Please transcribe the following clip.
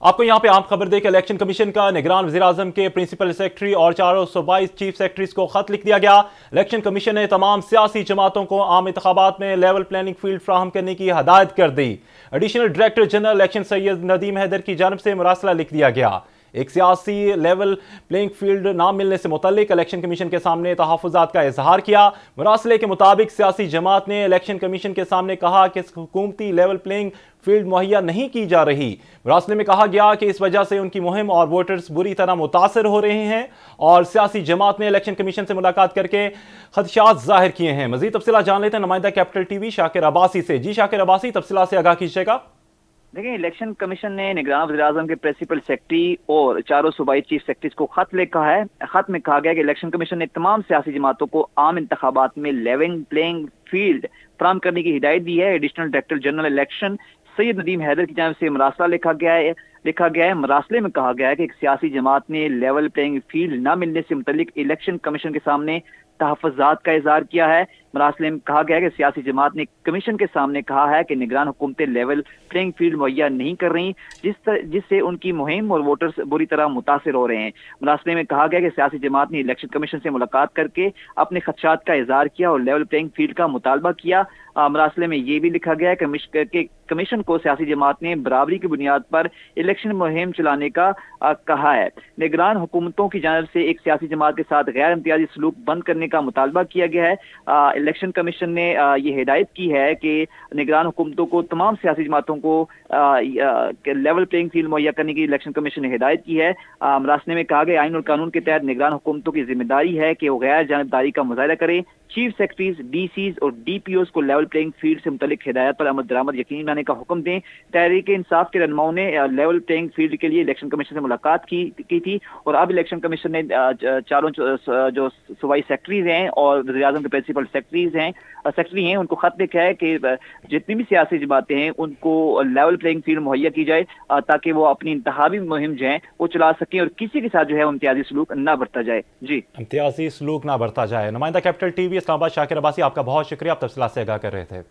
आपको यहाँ पे आम खबर दे कि इलेक्शन कमीशन का निगरान वज़ीर-ए-आज़म के प्रिंसिपल सेक्रेटरी और चारों सूबाई चीफ सेक्रेटरीज को खत लिख दिया गया। इलेक्शन कमीशन ने तमाम सियासी जमातों को आम इंतखाबात में लेवल प्लानिंग फील्ड फ्राहम करने की हदायत कर दी। Additional director general election Syed Nadeem Haider की जानब से मरासला लिख दिया गया। एक सियासी लेवल प्लेइंग फील्ड ना मिलने से मुतल्लिक इलेक्शन कमीशन के सामने तहफ़्फ़ुज़ात का इजहार किया। मरासले के मुताबिक सियासी जमात ने इलेक्शन कमीशन के सामने कहा कि हुकूमती लेवल प्लेइंग फील्ड मुहैया नहीं की जा रही। मरासले में कहा गया कि इस वजह से उनकी मुहिम और वोटर्स बुरी तरह मुतासर हो रहे हैं और सियासी जमात ने इलेक्शन कमीशन से मुलाकात करके खदशात जाहिर किए हैं। मज़ीद तफसीलात जान लेते हैं नुमाइंदा कैपिटल टीवी शाकिर अब्बासी से। जी शाकिर अब्बासी, तफसीलात से आगाह कीजिएगा। देखिए, इलेक्शन कमीशन ने निगरान वज़ीर-ए-आज़म के प्रिंसिपल सेक्रेटरी और चारों सूबाई चीफ सेक्रेटरीज को खत लिखा है। खत में कहा गया कि इलेक्शन कमीशन ने तमाम सियासी जमातों को आम इंतखाबात में लेवल प्लेइंग फील्ड फराहम करने की हिदायत दी है। Additional director general election Syed Nadeem Haider की जानिब से मरासला लिखा गया है। मरासले में कहा गया है कि एक सियासी जमात ने लेवल प्लेइंग फील्ड न मिलने से मुतल्लिक इलेक्शन कमीशन के सामने तहफ़्फ़ुज़ात का इज़हार किया है। मरासले में कहा गया है कि सियासी जमात ने कमीशन के सामने कहा है कि निगरान हुकूमतें लेवल प्लेइंग फील्ड मुहैया नहीं कर रही, जिससे उनकी मुहिम और वोटर्स बुरी तरह मुतासिर हो रहे हैं। मरासले में कहा गया कि सियासी जमात ने इलेक्शन कमीशन से मुलाकात करके अपने खदशात का इज़हार किया और लेवल प्लेइंग फील्ड का मुतालबा किया। मरासले में ये भी लिखा गया है कि कमीशन को सियासी जमात ने बराबरी की बुनियाद पर इलेक्शन मुहिम चलाने का कहा है। निगरान हुकूमतों की जानिब से एक सियासी जमात के साथ गैर इम्तियाजी सलूक बंद करने का मुतालबा किया गया है। इलेक्शन कमीशन ने ये हिदायत की है कि निगरान हुकूमतों को तमाम सियासी जमातों को लेवल प्लेइंग फील्ड मुहैया करने की इलेक्शन कमीशन ने हिदायत की है। मरासले में कहा गया आइन और कानून के तहत निगरान हुकूमतों की जिम्मेदारी है कि वो गैर जानिबदारी का मुजाहरा करें। चीफ सेक्रेटरीज, डीसीज और डीपीओज को लेवल प्लेइंग फील्ड से मुतल्लिक हिदायत पर अमल दरामद यकीनी बनाने का हुक्म दें। तहरीक इंसाफ के रहनुमाओं ने लेवल प्लेइंग फील्ड के लिए इलेक्शन कमीशन से मुलाकात की थी और अब इलेक्शन कमीशन ने चारों जो सूबाई सेक्रेटरीज हैं और वज़ीर-ए-आज़म के प्रिंसिपल सेक्रेटरी हैं उनको खत लिखा है कि जितनी भी सियासी जमातें हैं उनको लेवल प्लेइंग फील्ड मुहैया की जाए ताकि वो अपनी इंतखाबी मुहिम जो है वो चला सकें और किसी के साथ जो है इम्तियाजी सलूक ना बरता जाए। जी, इम्तियाजी सलूक ना बरता जाए। नुमाइंदा कैपिटल टीवी इस्लामाबाद शाकिर अब्बासी, आपका बहुत शुक्रिया, आप तफसीलात से आगाह कर रहे थे।